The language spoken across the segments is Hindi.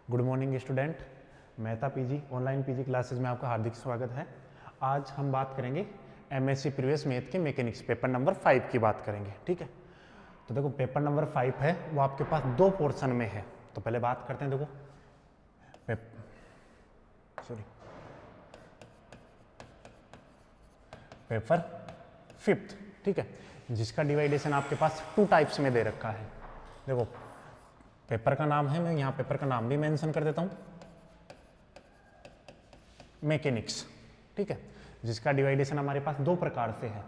Good morning student, Mehta PG online PG classes में आपका हार्दिक स्वागत है। आज हम बात करेंगे एमएससी प्रीवियस मैथ के मैकेनिक्स पेपर नंबर 5 की बात करेंगे। ठीक है, तो देखो पेपर नंबर 5 है वो आपके पास दो पोर्शन में है। तो पहले बात करते हैं, देखो पेपर 5, ठीक है, जिसका डिवाइडेशन आपके पास 2 टाइप्स में दे रखा है। देखो पेपर का नाम है, मैं यहाँ पेपर का नाम भी मेंशन कर देता हूँ, मैकेनिक्स। ठीक है, जिसका डिवाइडेशन हमारे पास 2 प्रकार से है।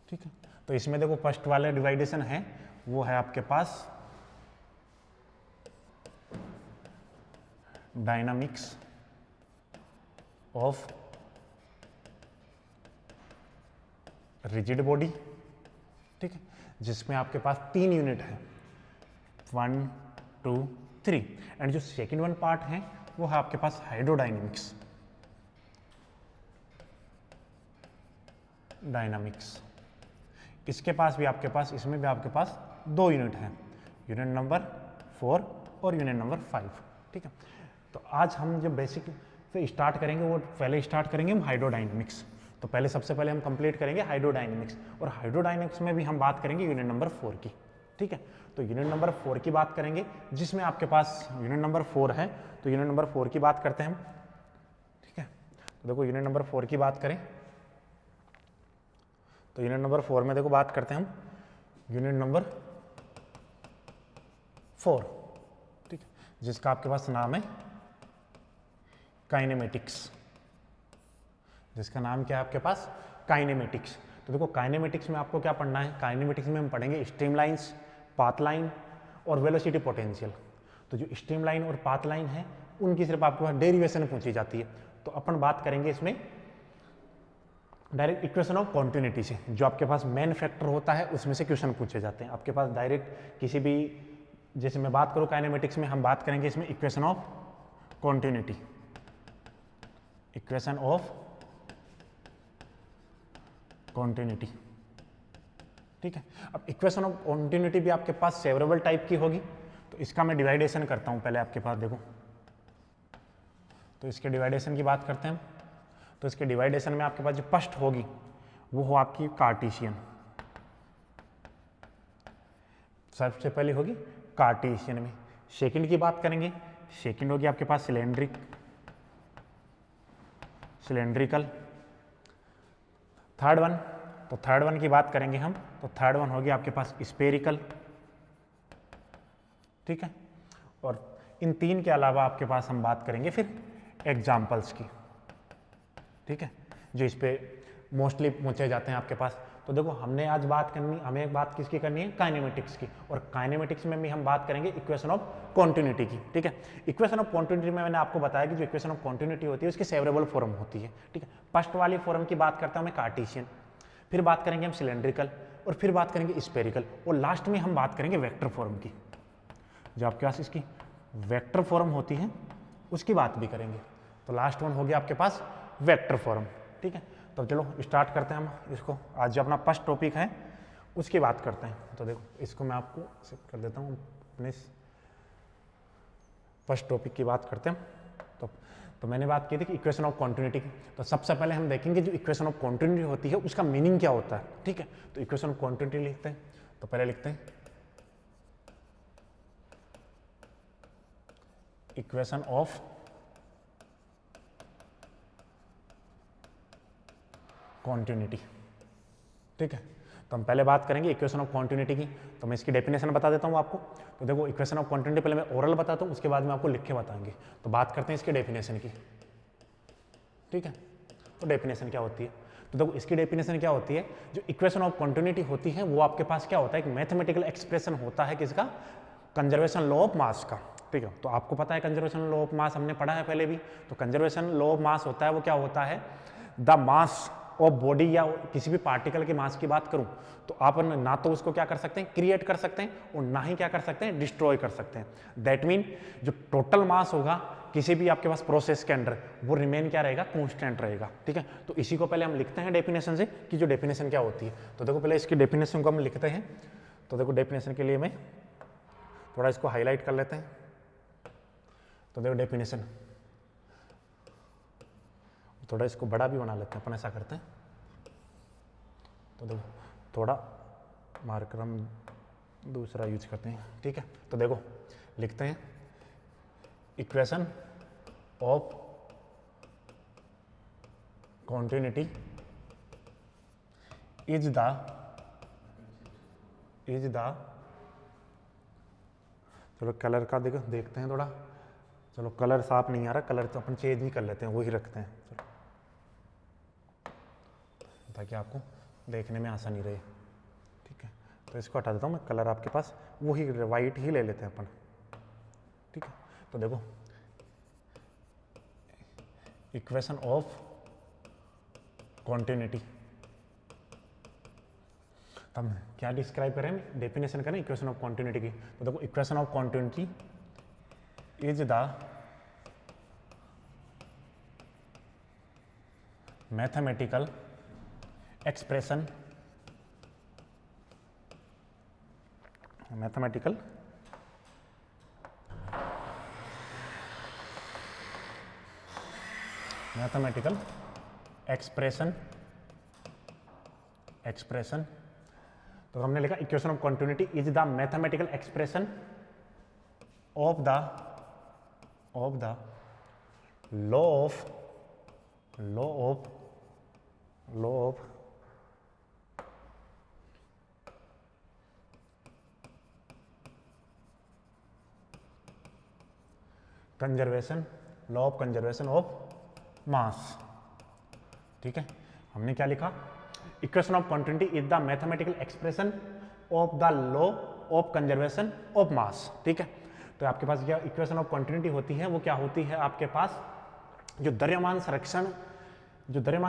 ठीक है, तो इसमें देखो फर्स्ट वाला डिवाइडेशन है वो है आपके पास डायनामिक्स ऑफ रिजिड बॉडी। ठीक है, जिसमें आपके पास 3 यूनिट है, 1, 2, 3। एंड जो सेकेंड वन पार्ट है वो है आपके पास हाइड्रोडायनेमिक्स, डायनामिक्स। इसके पास भी आपके पास, इसमें भी आपके पास 2 यूनिट हैं, यूनिट नंबर 4 और यूनिट नंबर 5। ठीक है, तो आज हम जो बेसिक से स्टार्ट करेंगे वो पहले स्टार्ट करेंगे हम हाइड्रोडायनेमिक्स। तो पहले सबसे पहले हम कंप्लीट करेंगे हाइड्रोडायनेमिक्स, और हाइड्रोडायनेमिक्स में भी हम बात करेंगे यूनिट नंबर 4 की। ठीक है, तो यूनिट नंबर 4 की बात करेंगे, जिसमें आपके पास यूनिट नंबर 4 है। तो यूनिट नंबर 4 की बात करते हैं हम। ठीक है, तो देखो यूनिट नंबर 4 की बात करें तो यूनिट नंबर 4 में देखो बात करते हैं हम यूनिट नंबर 4। ठीक है, जिसका आपके पास नाम है काइनेमेटिक्स। जिसका नाम क्या है आपके पास? काइनेमेटिक्स। तो देखो काइनेमेटिक्स में आपको क्या पढ़ना है? काइनेमेटिक्स में हम पढ़ेंगे स्ट्रीमलाइंस, पाथ लाइन और वेलोसिटी पोटेंशियल। तो जो स्ट्रीमलाइन और पाथ लाइन है उनकी सिर्फ आपके पास डेरिवेशन पूछी जाती है। तो अपन बात करेंगे इसमें डायरेक्ट इक्वेशन ऑफ कॉन्टिन्यूटी से, जो आपके पास मेन फैक्टर होता है उसमें से क्वेश्चन पूछे जाते हैं आपके पास डायरेक्ट। किसी भी, जैसे मैं बात करूं काइनेमेटिक्स में, हम बात करेंगे इसमें equation of continuity, equation of continuity. ठीक है, अब इक्वेशन ऑफ कॉन्टिन्यूटी भी आपके पास सेवरेबल टाइप की होगी। तो इसका मैं डिवाइडेशन करता हूं पहले आपके पास, देखो तो इसके डिवाइडेशन की बात करते हैं। तो इसके डिवाइडेशन में आपके पास जो फर्स्ट होगी वो हो आपकी कार्टेशियन, सबसे पहले होगी कार्टेशियन में। सेकंड की बात करेंगे, सेकंड होगी आपके पास सिलेंड्रिकल। थर्ड वन, तो थर्ड वन की बात करेंगे हम, तो थर्ड वन होगी आपके पास स्फेरिकल। ठीक है, और इन 3 के अलावा आपके पास हम बात करेंगे फिर एग्जाम्पल्स की। ठीक है, जो इस पे मोस्टली पूछे जाते हैं आपके पास। तो देखो हमने आज बात करनी, हमें बात किसकी करनी है? काइनेमेटिक्स की। और काइनेमेटिक्स में भी हम बात करेंगे इक्वेशन ऑफ कॉन्टिन्यूटी की। ठीक है, इक्वेशन ऑफ कॉन्टिन्यूटी में मैंने आपको बताया कि जो इक्वेशन ऑफ कॉन्टिन्यूटी होती है उसकी सेवरेबल फॉर्म होती है। ठीक है, फर्स्ट वाली फॉर्म की बात करता हूं मैं कार्टेशियन, फिर बात करेंगे हम सिलेंड्रिकल, और फिर बात करेंगे स्फेरिकल, और लास्ट में हम बात करेंगे वेक्टर फॉर्म की। जो आपके पास इसकी वेक्टर फॉर्म होती है उसकी बात भी करेंगे। तो लास्ट वन हो गया आपके पास वेक्टर फॉर्म। ठीक है, तो चलो स्टार्ट करते हैं हम इसको। आज जो अपना फर्स्ट टॉपिक है उसकी बात करते हैं। तो देखो इसको मैं आपको सेट कर देता हूँ, अपने फर्स्ट टॉपिक की बात करते हैं। तो मैंने बात की थी कि इक्वेशन ऑफ कॉन्टिन्यूटी की। तो सबसे पहले हम देखेंगे जो इक्वेशन ऑफ कॉन्टिन्यूटी होती है उसका मीनिंग क्या होता है। ठीक है, तो इक्वेशन ऑफ कॉन्टिन्यूटी लिखते हैं। तो पहले लिखते हैं इक्वेशन ऑफ कॉन्टिन्यूटी। ठीक है, तो हम पहले बात करेंगे इक्वेशन ऑफ कॉन्टिन्यूटी की। तो मैं इसकी डेफिनेशन बता देता हूं आपको। तो देखो इक्वेशन ऑफ कॉन्टिन्यूटी पहले मैं ओरल बताता हूं, उसके बाद में आपको लिख के बताएंगे। तो बात करते हैं इसकी डेफिनेशन की। ठीक है, तो डेफिनेशन क्या होती है? तो देखो इसकी डेफिनेशन क्या होती है, जो इक्वेशन ऑफ कॉन्टिन्यूटी होती है वो आपके पास क्या होता है? एक मैथमेटिकल एक्सप्रेशन होता है किसका? कंजर्वेशन लॉ ऑफ मास का। ठीक है, तो आपको पता है कंजर्वेशन लॉ ऑफ मास हमने पढ़ा है पहले भी। तो कंजर्वेशन लॉ ऑफ मास होता है, वो क्या होता है? द मास ऑफ बॉडी, या किसी भी पार्टिकल के मास की बात करूं तो आप ना तो उसको क्या कर सकते हैं? क्रिएट कर सकते हैं, और ना ही क्या कर सकते हैं? डिस्ट्रॉय कर सकते हैं। दैट मीन जो टोटल मास होगा किसी भी आपके पास प्रोसेस के अंदर, वो रिमेन क्या रहेगा? कांस्टेंट रहेगा। ठीक है, तो इसी को पहले हम लिखते हैं डेफिनेशन से कि जो डेफिनेशन क्या होती है। तो देखो पहले इसकी डेफिनेशन को हम लिखते हैं। तो देखो डेफिनेशन के लिए मैं थोड़ा इसको हाईलाइट कर लेते हैं। तो देखो डेफिनेशन, थोड़ा इसको बड़ा भी बना लेते हैं अपन, ऐसा करते हैं। तो देखो थोड़ा मार्कर हम दूसरा यूज करते हैं, ठीक है। तो देखो लिखते हैं equation of continuity is the चलो कलर का देखते हैं थोड़ा, चलो कलर साफ नहीं आ रहा, कलर तो अपन चेंज ही कर लेते हैं, वही रखते हैं चलो, ताकि आपको देखने में आसानी रहे, ठीक है। तो इसको हटा देता हूँ मैं, कलर आपके पास वही वाइट ही ले लेते हैं अपन, ठीक है। तो देखो इक्वेशन ऑफ कॉन्टिन्यूटी, हम क्या डिस्क्राइब करें, डेफिनेशन करें इक्वेशन ऑफ कॉन्टिन्यूटी की। तो देखो equation of continuity is the mathematical expression expression. तो हमने लिखा equation of continuity is the mathematical expression of the law of conservation of mass, ठीक है। हमने क्या लिखा, equation of continuity is the mathematical expression of the law of conservation of mass, ठीक है। तो आपके पास क्या इक्वेशन ऑफ कॉन्टिन्यूटी होती है, वो क्या होती है आपके पास, जो द्रव्यमान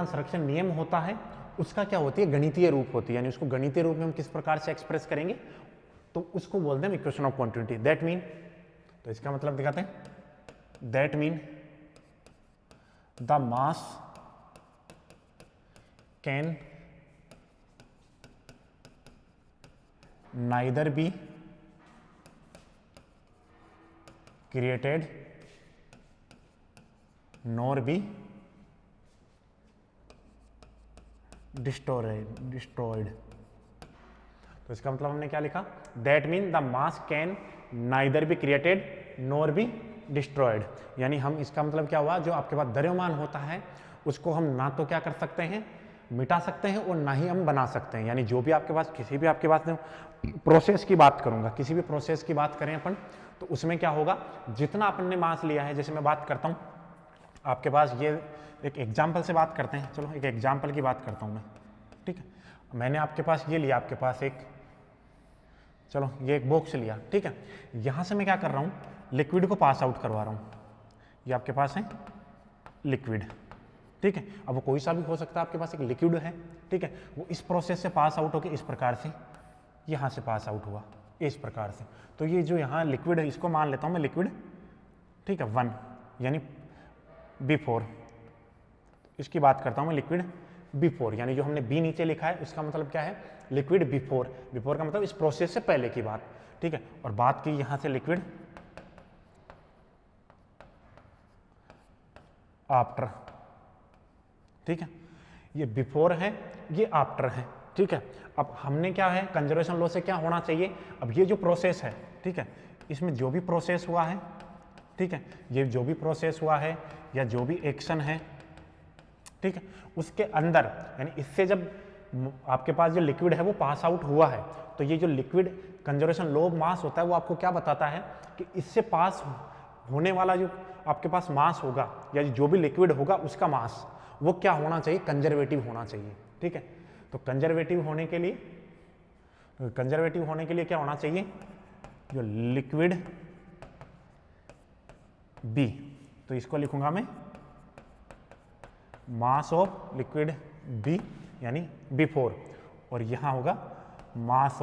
संरक्षण नियम होता है उसका क्या होती है, गणितीय रूप होती है। यानी उसको गणितीय रूप में हम किस प्रकार से एक्सप्रेस करेंगे, तो उसको बोलते हैं equation of continuity. That mean, तो इसका मतलब दिखाते हैं, that mean the mass can neither be created nor be destroyed। तो इसका मतलब हमने क्या लिखा, that mean the mass can neither be created nor be destroyed. यानी हम, इसका मतलब क्या हुआ, जो आपके पास द्रव्यमान होता है उसको हम ना तो क्या कर सकते हैं, मिटा सकते हैं, और ना ही हम बना सकते हैं। यानी जो भी आपके पास, किसी भी आपके पास प्रोसेस की बात करूंगा, किसी भी प्रोसेस की बात करें अपन, तो उसमें क्या होगा, जितना अपन ने मास लिया है, जैसे मैं बात करता हूं आपके पास, ये एक एग्जाम्पल से बात करते हैं, चलो एक एग्जाम्पल की बात करता हूं मैं, ठीक है। मैंने आपके पास ये लिया, आपके पास एक, चलो ये एक बॉक्स लिया, ठीक है। यहां से मैं क्या कर रहा हूं, लिक्विड को पास आउट करवा रहा हूं। ये आपके पास है लिक्विड, ठीक है। अब वो कोई सा भी हो सकता है, आपके पास एक लिक्विड है, ठीक है। वो इस प्रोसेस से पास आउट होकर इस प्रकार से यहाँ से पास आउट हुआ, इस प्रकार से। तो ये जो यहाँ लिक्विड है, इसको मान लेता हूँ मैं लिक्विड, ठीक है, 1, यानी B4। इसकी बात करता हूँ मैं लिक्विड B4, यानी जो हमने B नीचे लिखा है उसका मतलब क्या है, लिक्विड B4। B4 का मतलब इस प्रोसेस से पहले की बात, ठीक है। और बात की यहाँ से लिक्विड आफ्टर, ठीक है। ये बिफोर है, ये आफ्टर है, ठीक है। अब हमने क्या है, कंजर्वेशन लॉ से क्या होना चाहिए, अब ये जो प्रोसेस है, ठीक है, इसमें जो भी प्रोसेस हुआ है, ठीक है, ये जो भी प्रोसेस हुआ है या जो भी एक्शन है, ठीक है, उसके अंदर, यानी इससे जब आपके पास जो लिक्विड है वो पास आउट हुआ है, तो ये जो liquid conservation law of mass होता है वो आपको क्या बताता है कि इससे पास होने वाला जो आपके पास मास होगा या जो भी लिक्विड होगा उसका मास वो क्या होना चाहिए, कंजर्वेटिव होना चाहिए, ठीक है। तो कंजर्वेटिव होने के लिए क्या होना चाहिए, जो लिक्विड बी, तो इसको लिखूंगा मैं मास ऑफ लिक्विड बी यानी B4, और यहां होगा मास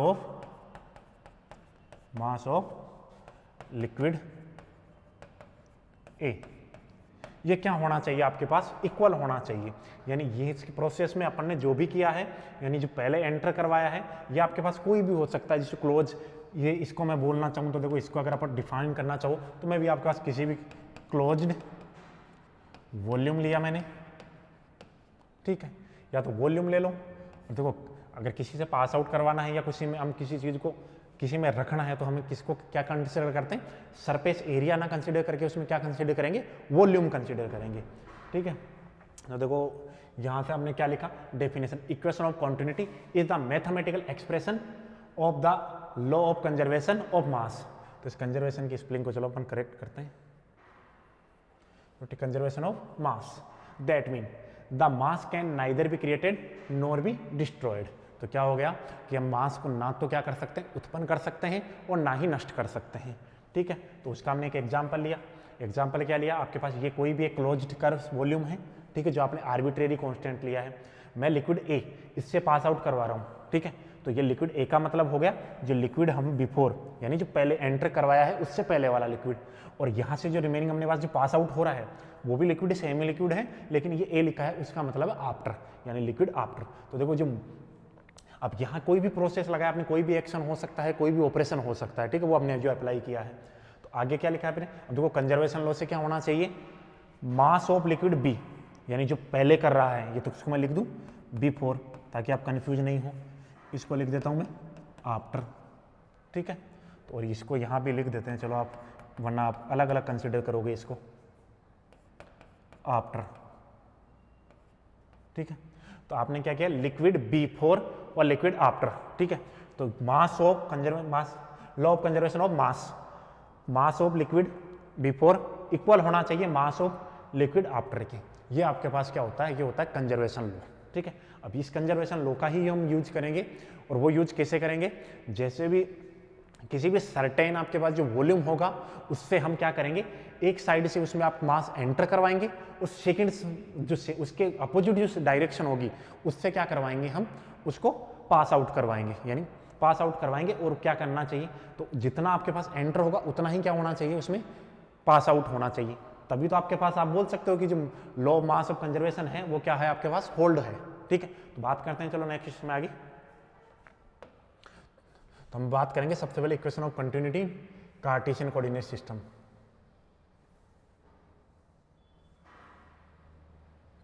ऑफ लिक्विड ए। ये क्या होना चाहिए आपके पास, इक्वल होना चाहिए। यानी ये इसके प्रोसेस में अपन ने जो भी किया है, यानी जो पहले एंटर करवाया है, ये आपके पास कोई भी हो सकता है। जिसको क्लोज, ये इसको मैं बोलना चाहूँ तो देखो, इसको अगर आप डिफाइन करना चाहो तो मैं भी आपके पास किसी भी क्लोज्ड वॉल्यूम लिया मैंने, ठीक है, या तो वॉल्यूम ले लो। देखो अगर किसी से पास आउट करवाना है या किसी में हम किसी चीज़ को किसी में रखना है तो हमें किसको क्या कंसिडर करते हैं, सरफेस एरिया ना कंसिडर करके उसमें क्या कंसिडर करेंगे, वॉल्यूम कंसिडर करेंगे, ठीक है। तो देखो यहाँ से हमने क्या लिखा, definition, equation of continuity is the mathematical expression of the law of conservation of mass. तो इस कंजर्वेशन की स्पेलिंग को चलो अपन करेक्ट करते हैं, conservation of mass, that mean the mass can neither be created nor be destroyed. तो क्या हो गया कि हम मास को ना तो क्या कर सकते हैं, उत्पन्न कर सकते हैं, और ना ही नष्ट कर सकते हैं, ठीक है। तो उसका हमने एक एग्जाम्पल लिया। एग्जाम्पल क्या लिया, आपके पास ये कोई भी एक क्लोज्ड कर्व वॉल्यूम है, ठीक है, जो आपने आर्बिट्रेरी कांस्टेंट लिया है। मैं लिक्विड ए इससे पास आउट करवा रहा हूँ, ठीक है। तो ये लिक्विड ए का मतलब हो गया जो लिक्विड हम बिफोर यानी जो पहले एंटर करवाया है उससे पहले वाला लिक्विड, और यहाँ से जो रिमेनिंग हमने पास जो पास आउट हो रहा है वो भी लिक्विड सेमी लिक्विड है, लेकिन ये ए लिखा है, उसका मतलब है आफ्टर, यानी लिक्विड आफ्टर। तो देखो जो अब यहाँ कोई भी प्रोसेस लगाया आपने, कोई भी एक्शन हो सकता है, कोई भी ऑपरेशन हो सकता है, ठीक है, वो हमने जो अप्लाई किया है। तो आगे क्या लिखा है आपने, अब देखो कंजर्वेशन लॉ से क्या होना चाहिए, मास ऑफ लिक्विड बी, यानी जो पहले कर रहा है, ये तो इसको मैं लिख दूं बिफोर ताकि आप कंफ्यूज नहीं हो, इसको लिख देता हूं मैं आफ्टर, ठीक है। तो और इसको यहाँ भी लिख देते हैं, चलो आप, वरना आप अलग अलग कंसिडर करोगे इसको, आफ्टर, ठीक है। तो आपने क्या किया, लिक्विड बिफोर और लिक्विड आफ्टर, ठीक है। तो mass of conservation, mass law of conservation of mass, mass of liquid before equal होना चाहिए मास ऑफ लिक्विड आफ्टर के। ये आपके पास क्या होता है, ये होता है कंजर्वेशन लॉ, ठीक है। अब इस कंजर्वेशन लॉ का ही हम यूज करेंगे, और वो यूज कैसे करेंगे, जैसे भी किसी भी सर्टेन आपके पास जो वॉल्यूम होगा उससे हम क्या करेंगे, एक साइड से उसमें आप मास एंटर करवाएंगे, उस सेकंड जो से उसके अपोजिट जो डायरेक्शन होगी उससे क्या करवाएंगे, हम उसको पास आउट करवाएंगे, यानी पास आउट करवाएंगे। और क्या करना चाहिए, तो जितना आपके पास एंटर होगा उतना ही क्या होना चाहिए, उसमें पास आउट होना चाहिए। तभी तो आपके पास आप बोल सकते हो कि जो law of mass of conservation है वो क्या है, आपके पास होल्ड है, ठीक है। तो बात करते हैं, चलो नेक्स्ट इसमें आगे। तो हम बात करेंगे सबसे पहले equation of continuity Cartesian coordinate system,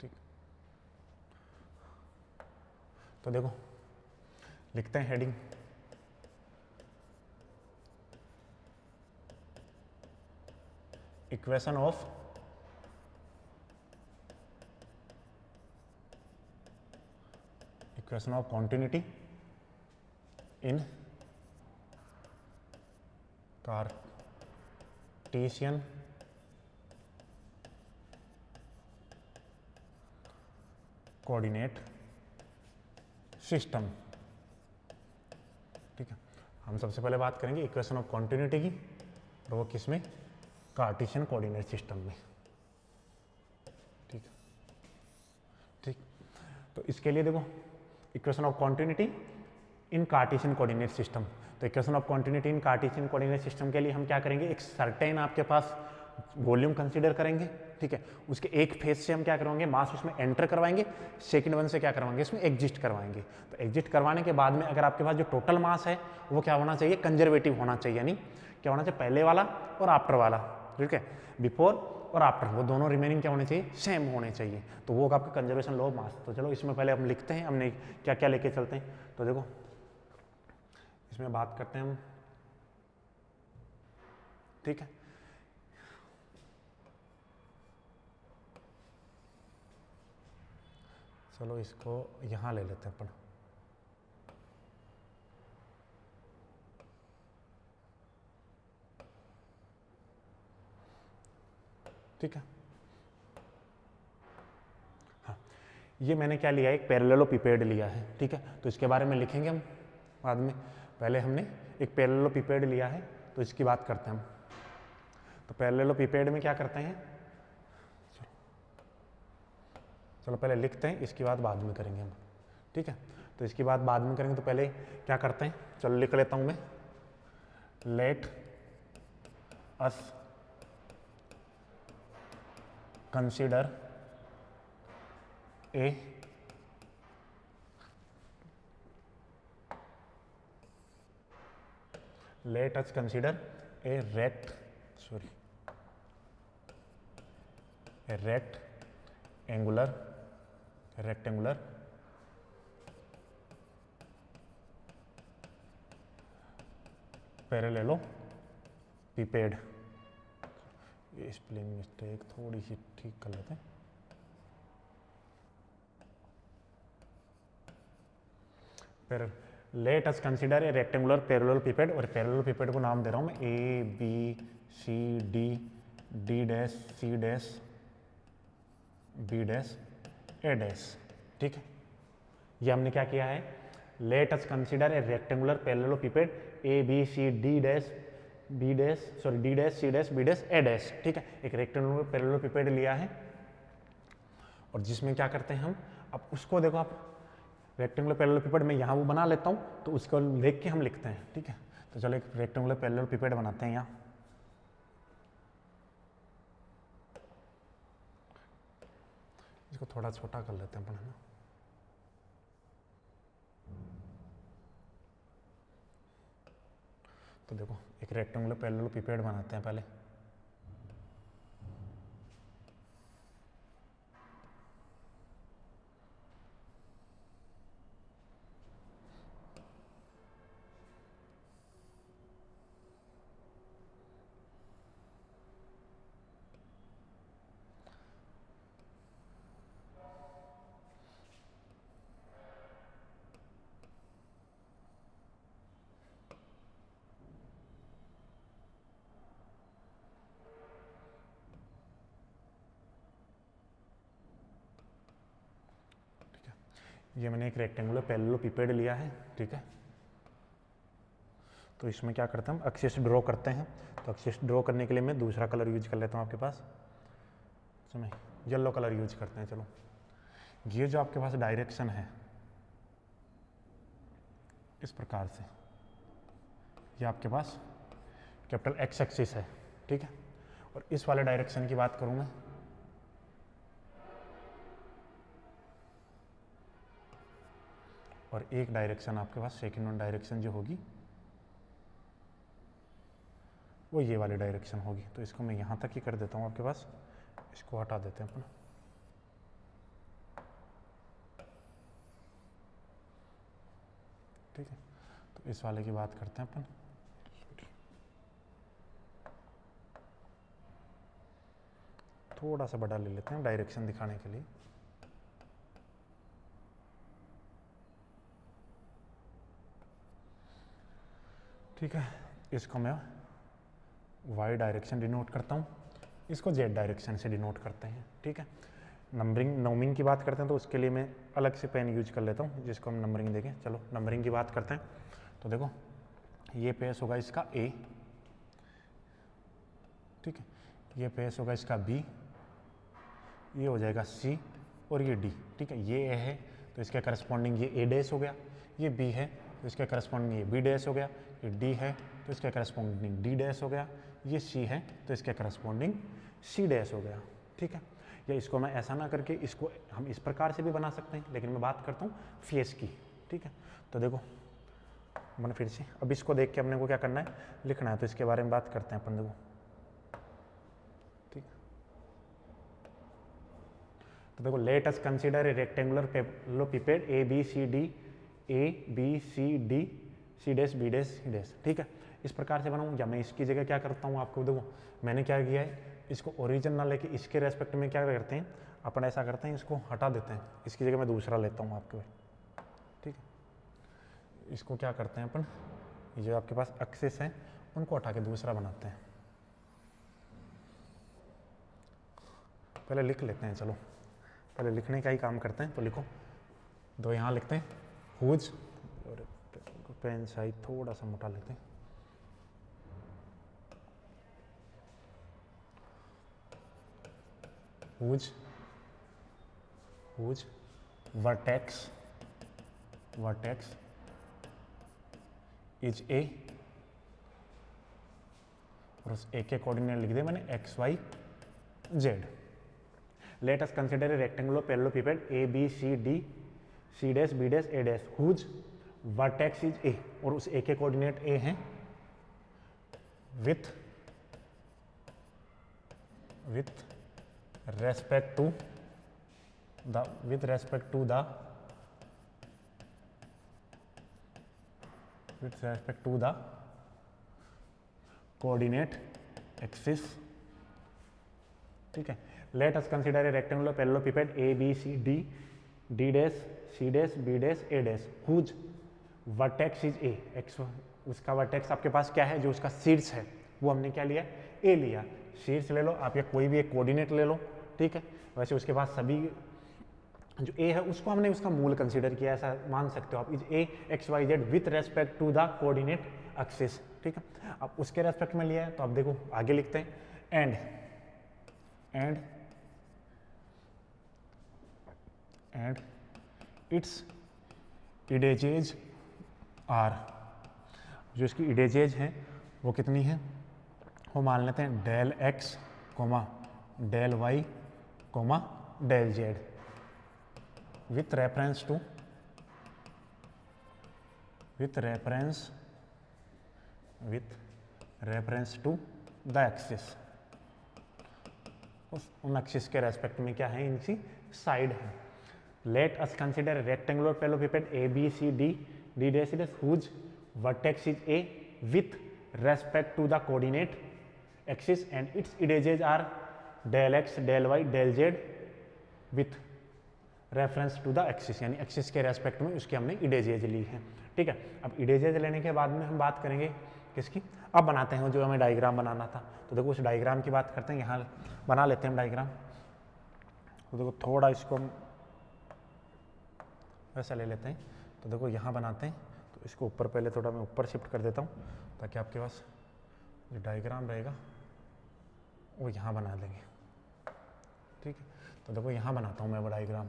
ठीक। तो देखो लिखते हैं heading, equation of continuity in Cartesian coordinate system, ठीक है। हम सबसे पहले बात करेंगे इक्वेशन ऑफ कॉन्टिन्यूटी की, और वो किसमें, कार्टेशियन कोऑर्डिनेट सिस्टम में, ठीक है, ठीक। तो इसके लिए देखो equation of continuity in Cartesian coordinate system. तो equation of continuity in Cartesian coordinate system के लिए हम क्या करेंगे, एक सर्टेन आपके पास वॉल्यूम कंसीडर करेंगे, ठीक है। उसके एक फेज से हम क्या करेंगे, मास उसमें एंटर करवाएंगे, सेकंड वन से क्या करवाएंगे, इसमें एग्जिस्ट करवाएंगे। तो एग्जिस्ट करवाने के बाद में अगर आपके पास जो टोटल मास है वो क्या होना चाहिए, कंजर्वेटिव होना चाहिए, यानी क्या होना चाहिए, पहले वाला और आफ्टर वाला, ठीक है, बिफोर और आफ्टर वो दोनों रिमेनिंग क्या होने चाहिए, सेम होने चाहिए। तो वो आपका कंजर्वेशन लॉ ऑफ मास। तो चलो इसमें पहले हम लिखते हैं, हमने क्या क्या लेके चलते हैं। तो देखो इसमें बात करते हैं हम, ठीक है। चलो इसको यहाँ ले लेते हैं अपन, ठीक है। हाँ, ये मैंने क्या लिया है, एक पैरेललोपिपेड लिया है, ठीक है। तो इसके बारे में लिखेंगे हम बाद में, पहले हमने एक पैरेललोपिपेड लिया है तो इसकी बात करते हैं हम। तो पैरेललोपिपेड में क्या करते हैं, चलो पहले लिखते हैं, इसकी बात बाद में करेंगे हम, ठीक है। तो इसकी बात बाद में करेंगे, तो पहले क्या करते हैं, चलो लिख लेता हूं मैं, let us consider a a rectangular parallelopiped. ये स्पेलिंग मिस्टेक थोड़ी सी ठीक कर लेते हैं। फिर let us consider a rectangular parallelopiped, और पैरेललोपिपेड को नाम दे रहा हूं मैं A B C D, D dash C dash B dash A dash. ठीक है, ये हमने क्या किया है, let us consider a rectangular parallelopiped A B C D dash B dash sorry D dash C dash B dash A dash. ठीक है, एक रेक्टेंगुलर पैरेललोपिपेड लिया है और जिसमें क्या करते हैं हम, अब उसको देखो आप, रेक्टेंगुलर पैरेललोपिपेड में यहाँ वो बना लेता हूँ तो उसको देख के हम लिखते हैं। ठीक है, तो चलो एक रेक्टेंगुलर पैरेललोपिपेड बनाते हैं यहाँ। इसको थोड़ा छोटा कर लेते हैं अपन, है ना। तो देखो एक रेक्टेंगुलर पैरेललोपिपेड बनाते हैं पहले। ये मैंने एक रेक्टेंगुलर पैरेललोपिपेड लिया है। ठीक है, तो इसमें क्या करते हैं हम, एक्सिस ड्रॉ करते हैं। तो एक्सिस ड्रॉ करने के लिए मैं दूसरा कलर यूज कर लेता हूँ आपके पास, समय येलो कलर यूज करते हैं। चलो, ये जो आपके पास डायरेक्शन है इस प्रकार से, ये आपके पास कैपिटल एक्स एक्सिस है। ठीक है, और इस वाले डायरेक्शन की बात करूँ मैं, और एक डायरेक्शन आपके पास सेकेंड वन डायरेक्शन जो होगी वो ये वाली डायरेक्शन होगी। तो इसको मैं यहाँ तक ही कर देता हूँ आपके पास, इसको हटा देते हैं अपन। ठीक है, तो इस वाले की बात करते हैं अपन। थोड़ा सा बड़ा ले लेते हैं डायरेक्शन दिखाने के लिए। ठीक है, इसको मैं वाई डायरेक्शन डिनोट करता हूँ, इसको जेड डायरेक्शन से डिनोट करते हैं। ठीक है, नंबरिंग की बात करते हैं तो उसके लिए मैं अलग से पेन यूज कर लेता हूँ जिसको हम नंबरिंग देखें। चलो नंबरिंग की बात करते हैं। तो देखो ये पेस होगा इसका ए, ठीक है, ये पेस होगा इसका बी, ये हो जाएगा सी और ये डी। ठीक है, ये ए है तो इसके करस्पॉन्डिंग ये ए डैश हो गया, ये बी है तो इसके करस्पॉन्डिंग ये बी डैश हो गया, ये डी है तो इसके करस्पॉन्डिंग डी डैश हो गया, ये सी है तो इसके करस्पॉन्डिंग सी डैश हो गया। ठीक है, या इसको मैं ऐसा ना करके इसको हम इस प्रकार से भी बना सकते हैं, लेकिन मैं बात करता हूँ फेस की। ठीक है, तो देखो मैंने फिर से अब इसको देख के अपने को क्या करना है, लिखना है, तो इसके बारे में बात करते हैं अपन। देखो ठीक है, तो देखो let us consider a rectangular parallelopiped A B C D, A B C D, C dash B dash C dash. ठीक है, इस प्रकार से बनाऊँ, या मैं इसकी जगह क्या करता हूँ आपको देखो मैंने क्या किया है, इसको ओरिजिन ना लेके इसके रेस्पेक्ट में क्या करते हैं अपन, ऐसा करते हैं इसको हटा देते हैं, इसकी जगह मैं दूसरा लेता हूँ आपके। ठीक है, इसको क्या करते हैं अपन, ये जो आपके पास एक्सिस है उनको हटा के दूसरा बनाते हैं। पहले लिख लेते हैं, चलो पहले लिखने का ही काम करते हैं। तो लिखो, दो यहाँ लिखते हैं हुज, और पेन साइज थोड़ा सा मोटा लेते हैं। Whose whose vertex, vertex is A, और उस ए के कोऑर्डिनेट लिख दिए मैंने X Y Z. Let us consider a rectangular parallelopiped A B C D, C dash B dash A dash, whose vertex is A, और उस ए के कोऑर्डिनेट ए हैं with respect to the with respect to the coordinate axis, ठीक है। Let us consider a rectangular parallelopiped A B C D, D dash C dash B dash A dash, whose vertex is A, X उसका वर्टेक्स आपके पास क्या है, जो उसका शीर्ष है वो हमने क्या लिया, ए लिया। शीर्ष ले लो आप, या कोई भी एक कोऑर्डिनेट ले लो, ठीक है। वैसे उसके पास सभी जो ए है उसको हमने उसका मूल कंसीडर किया, ऐसा मान सकते हो आप, is A X Y Z with respect to the coordinate axis, ठीक है। अब उसके रेस्पेक्ट में लिया है तो आप देखो आगे लिखते हैं एंड इट्स इडेजेज आर, जो इसकी इडेजेज है वो कितनी है, वो मान लेते हैं del X comma del Y comma del Z with reference to the axis, उन एक्सिस के रेस्पेक्ट में क्या है, इनकी साइड है। Let us consider rectangular parallelopiped A B C D, D dash dash whose vertex is A with respect to the coordinate axis and its edges are del X del Y del Z with reference to the axis, यानी एक्सिस के रेस्पेक्ट में उसकी हमने इडेजेज ली है, ठीक है। अब इडेजेज लेने के बाद में हम बात करेंगे किसकी, अब बनाते हैं जो हमें डायग्राम बनाना था। तो देखो उस डायग्राम की बात करते हैं, यहाँ बना लेते हैं हम डायग्राम। तो देखो थोड़ा इसको हम वैसा ले लेते हैं, तो देखो यहाँ बनाते हैं, तो इसको ऊपर पहले थोड़ा मैं ऊपर शिफ्ट कर देता हूँ ताकि आपके पास जो डायग्राम रहेगा वो यहाँ बना देंगे, ठीक है। तो देखो यहाँ बनाता हूँ मैं वो डायग्राम,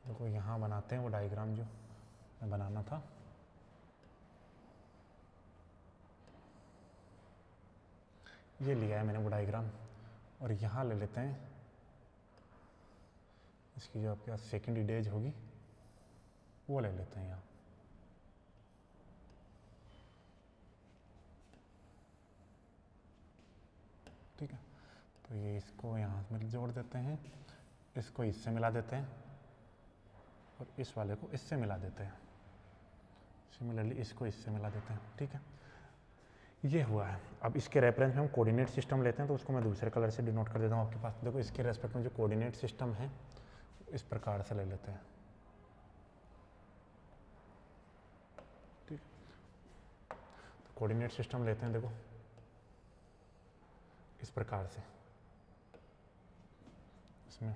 देखो यहाँ बनाते हैं वो डायग्राम जो मैं बनाना था। ये लिया है मैंने वो डायग्राम, और यहाँ ले लेते हैं इसकी जो आपके पास सेकेंड इडेज होगी वो ले लेते हैं यहाँ, ठीक है। तो ये इसको यहाँ में जोड़ देते हैं, इसको इससे मिला देते हैं और इस वाले को इससे मिला देते हैं, सिमिलरली इसको इससे मिला देते हैं, ठीक है। ये हुआ है। अब इसके रेफरेंस में हम कोऑर्डिनेट सिस्टम लेते हैं, तो उसको मैं दूसरे कलर से डिनोट कर देता हूँ आपके पास। देखो इसके रेस्पेक्ट में जो कोऑर्डिनेट सिस्टम है इस प्रकार से ले लेते हैं, ठीक। तो कोऑर्डिनेट सिस्टम लेते हैं देखो इस प्रकार से, इसमें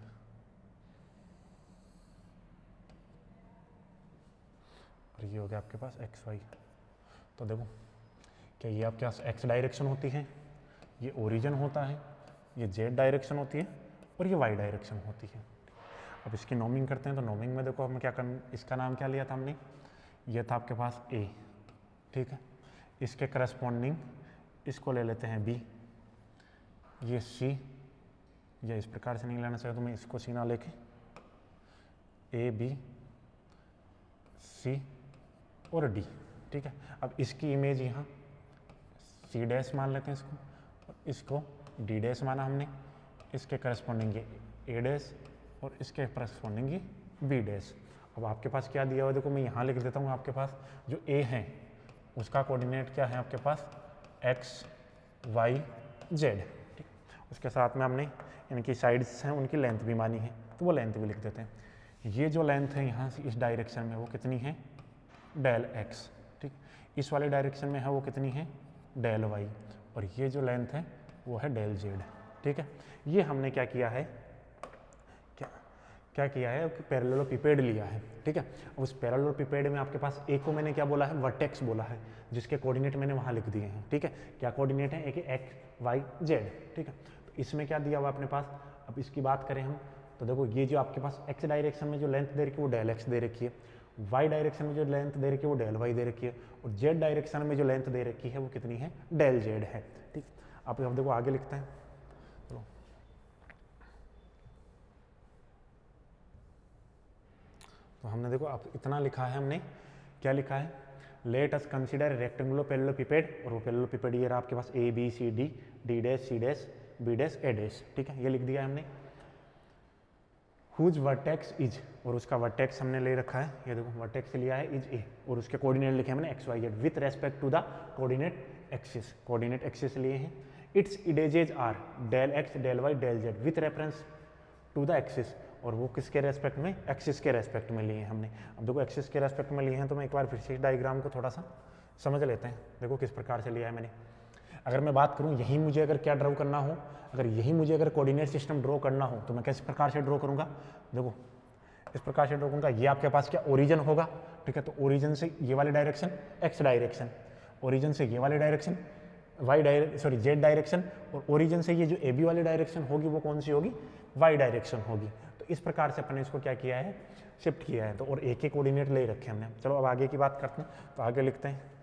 और ये हो गया आपके पास एक्स वाई। तो देखो क्या ये आपके पास एक्स डायरेक्शन होती है, ये ओरिजिन होता है, ये जेड डायरेक्शन होती है और ये वाई डायरेक्शन होती है। अब इसकी नॉर्मिंग करते हैं, तो नॉर्मिंग में देखो हमें क्या करना, इसका नाम क्या लिया था हमने, ये था आपके पास ए, ठीक है। इसके करस्पॉन्डिंग इसको ले लेते हैं बी, ये सी, या इस प्रकार से नहीं लेना चाहिए तो मैं इसको सी ना लेके ए बी सी और डी, ठीक है। अब इसकी इमेज यहाँ सी डैश मान लेते हैं इसको, और इसको डी डैश माना हमने, इसके करस्पॉन्डिंग ये ए डैश और इसके करस्पॉन्डिंग ये बी डैश। अब आपके पास क्या दिया हुआ देखो, मैं यहाँ लिख देता हूँ, आपके पास जो ए है उसका कोऑर्डिनेट क्या है आपके पास एक्स वाई जेड, ठीक। उसके साथ में हमने इनकी साइड्स हैं उनकी लेंथ भी मानी है, तो वो लेंथ भी लिख देते हैं। ये जो लेंथ है यहाँ से इस डायरेक्शन में वो कितनी है, डेल एक्स, ठीक। इस वाले डायरेक्शन में है वो कितनी है, डेल वाई, और ये जो लेंथ है वो है डेल जेड, ठीक है। ये हमने क्या किया है, क्या किया है, पैरेललोपिपेड लिया है, ठीक है। उस पैरेललोपिपेड में आपके पास एक को मैंने क्या बोला है, वर्टेक्स बोला है, जिसके कोऑर्डिनेट मैंने वहाँ लिख दिए हैं, ठीक है। क्या कोऑर्डिनेट है, एक एक्स वाई जेड, ठीक है। तो इसमें क्या दिया हुआ अपने पास, अब इसकी बात करें हम तो देखो ये जो आपके पास एक्स डायरेक्शन में जो लेंथ दे रखी है वो डेल एक्स दे रखी है, वाई डायरेक्शन में जो लेंथ दे रखी है वो डेल वाई दे रखी है, और जेड डायरेक्शन में जो लेंथ दे रखी है वो कितनी है, डेल जेड है, ठीक। अब हम देखो आगे लिखते हैं, चलो तो हमने देखो अब इतना लिखा है, हमने क्या लिखा है, let us consider rectangular parallelopiped, और वो पैरेललोपिपेड ये रहा आपके पास A B C D, D dash C dash B dash A dash, ठीक है, ये लिख दिया हमने। हुज वर्टेक्स इज, और उसका वर्टेक्स हमने ले रखा है, ये देखो वर्टेक्स लिया है इज ए, और उसके कोऑर्डिनेट लिखे हमने X Y Z with respect to the coordinate axis, coordinate axis लिए हैं। Its edges are del X del Y del Z with reference to the axis, और वो किसके रेस्पेक्ट में, एक्सिस के रेस्पेक्ट में लिए हैं हमने। अब देखो एक्सिस के रेस्पेक्ट में लिए हैं तो मैं एक बार फिर से इस डायग्राम को थोड़ा सा समझ लेते हैं, देखो किस प्रकार से लिया है मैंने। अगर मैं बात करूं यही मुझे अगर क्या ड्रॉ करना हो, अगर यही मुझे अगर कोऑर्डिनेट सिस्टम ड्रॉ करना हो तो मैं किस प्रकार से ड्रॉ करूंगा, देखो इस प्रकार से ड्रॉ करूंगा। ये आपके पास क्या ओरिजिन होगा, ठीक है, तो ओरिजिन से ये वाली डायरेक्शन एक्स डायरेक्शन, ओरिजिन से ये वाली डायरेक्शन जेड डायरेक्शन, और ओरिजिन से ये जो ए बी वाली डायरेक्शन होगी वो कौन सी होगी, वाई डायरेक्शन होगी। तो इस प्रकार से अपने इसको क्या किया है, शिफ्ट किया है, तो और एक एक कोऑर्डिनेट ले रखे हमने। चलो अब आगे की बात करते हैं, तो आगे लिखते हैं,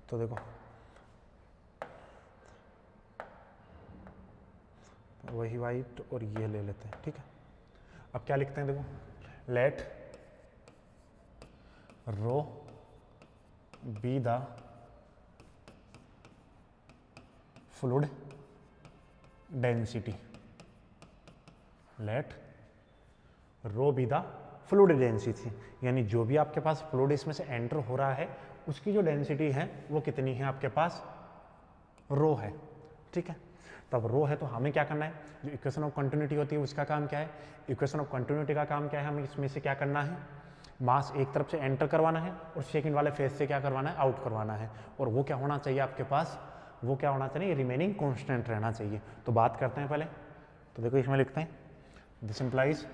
तो देखो वही वाइट और ये ले लेते हैं, ठीक है। अब क्या लिखते हैं, देखो let rho be the fluid density, let rho be the fluid density, यानी जो भी आपके पास फ्लूइड इसमें से एंटर हो रहा है उसकी जो डेंसिटी है वो कितनी है, आपके पास रो है, ठीक है। तब रो है तो हमें क्या करना है, जो इक्वेशन ऑफ कंटिन्यूटी होती है उसका काम क्या है, इक्वेशन ऑफ कंटिन्यूटी का काम क्या है, हमें इसमें से क्या करना है, मास एक तरफ से एंटर करवाना है और सेकंड वाले फेज से क्या करवाना है, आउट करवाना है, और वो क्या होना चाहिए आपके पास, वो क्या होना चाहिए, रिमेनिंग कॉन्स्टेंट रहना चाहिए। तो बात करते हैं पहले, तो देखो इसमें लिखते हैं, this implies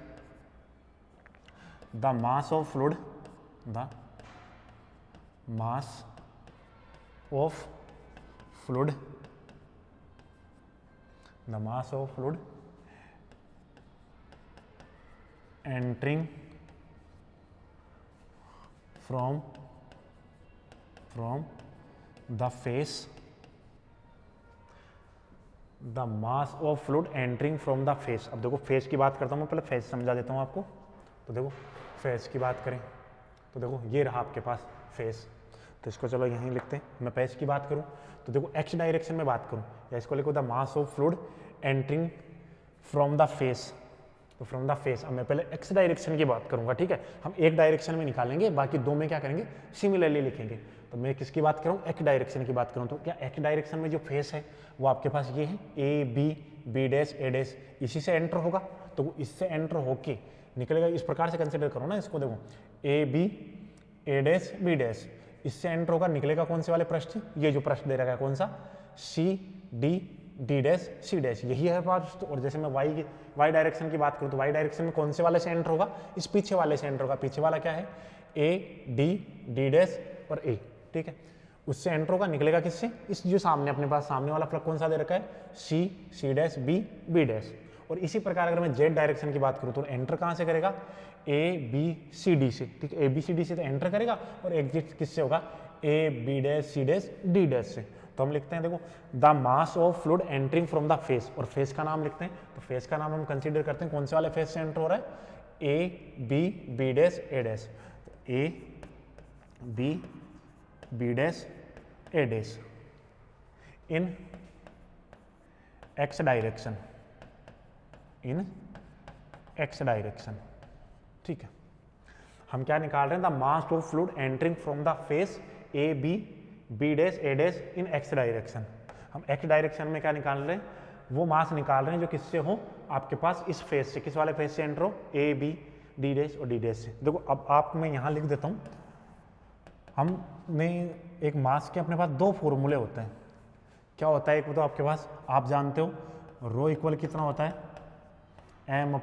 the mass of fluid, the mass of fluid, the mass of fluid entering from the face, the mass of fluid entering from the face। अब देखो फेस की बात करता हूँ मैं, पहले फेस समझा देता हूँ आपको। तो देखो फेस की बात करें तो देखो ये रहा आपके पास फेस, तो इसको चलो यहीं लिखते हैं। मैं फेस की बात करूं तो देखो एक्स डायरेक्शन में बात करूं, या इसको लिखो the mass of fluid entering from the face, तो फ्रॉम द फेस। अब मैं पहले एक्स डायरेक्शन की बात करूंगा, ठीक है, हम एक डायरेक्शन में निकालेंगे, बाकी दो में क्या करेंगे, सिमिलरली लिखेंगे। तो मैं किसकी बात करूँ, एक्स डायरेक्शन की बात करूँ, तो क्या एक्स डायरेक्शन में जो फेस है वो आपके पास ये है, A B B dash A dash, इसी से एंटर होगा, तो वो इससे एंटर होके निकलेगा, इस प्रकार से कंसिडर करो ना इसको, देखो A B A dash B dash, इससे एंटर होगा, निकलेगा कौन से वाले पृष्ठ, ये जो पृष्ठ दे रखा है कौन सा, C D D dash C dash, यही है पृष्ठ। और जैसे मैं वाई डायरेक्शन की बात करूँ तो वाई डायरेक्शन में कौन से वाले से एंटर होगा, इस पीछे वाले से एंटर होगा, पीछे वाला क्या है, ए डी डी डैश और ए, ठीक है, उससे एंटर होगा, निकलेगा किससे, इस जो सामने अपने पास सामने वाला फ्लक्स कौन सा दे रखा है, C C dash B B dash. और इसी प्रकार अगर मैं जेड डायरेक्शन की बात करूँ तो एंटर कहाँ से करेगा, ए बी सी डी से, ठीक है, ए बी सी डी से तो एंटर करेगा, और एग्जिट किससे होगा, A B dash C dash D dash से। तो हम लिखते हैं देखो the mass of fluid entering from the face, और फेस का नाम लिखते हैं, तो फेस का नाम हम कंसीडर करते हैं कौन से वाले फेस से एंटर हो रहा है, A B B dash A dash, A B B dash A dash in X direction, in X direction, ठीक है। हम क्या निकाल रहे हैं, the mass of fluid entering from the face A B B dash A dash in X direction. हम एक्स डायरेक्शन में क्या निकाल रहे हैं, वो मास निकाल रहे हैं जो किससे हो, आपके पास इस फेस से, किस वाले फेस से एंटर हो, ए बी डी डैश और डी डैश से। देखो अब आप मैं यहाँ लिख देता हूँ, हमने एक मास के अपने पास दो फॉर्मूले होते हैं। क्या होता है, एक तो आपके पास आप जानते हो रो इक्वल कितना होता है, m/n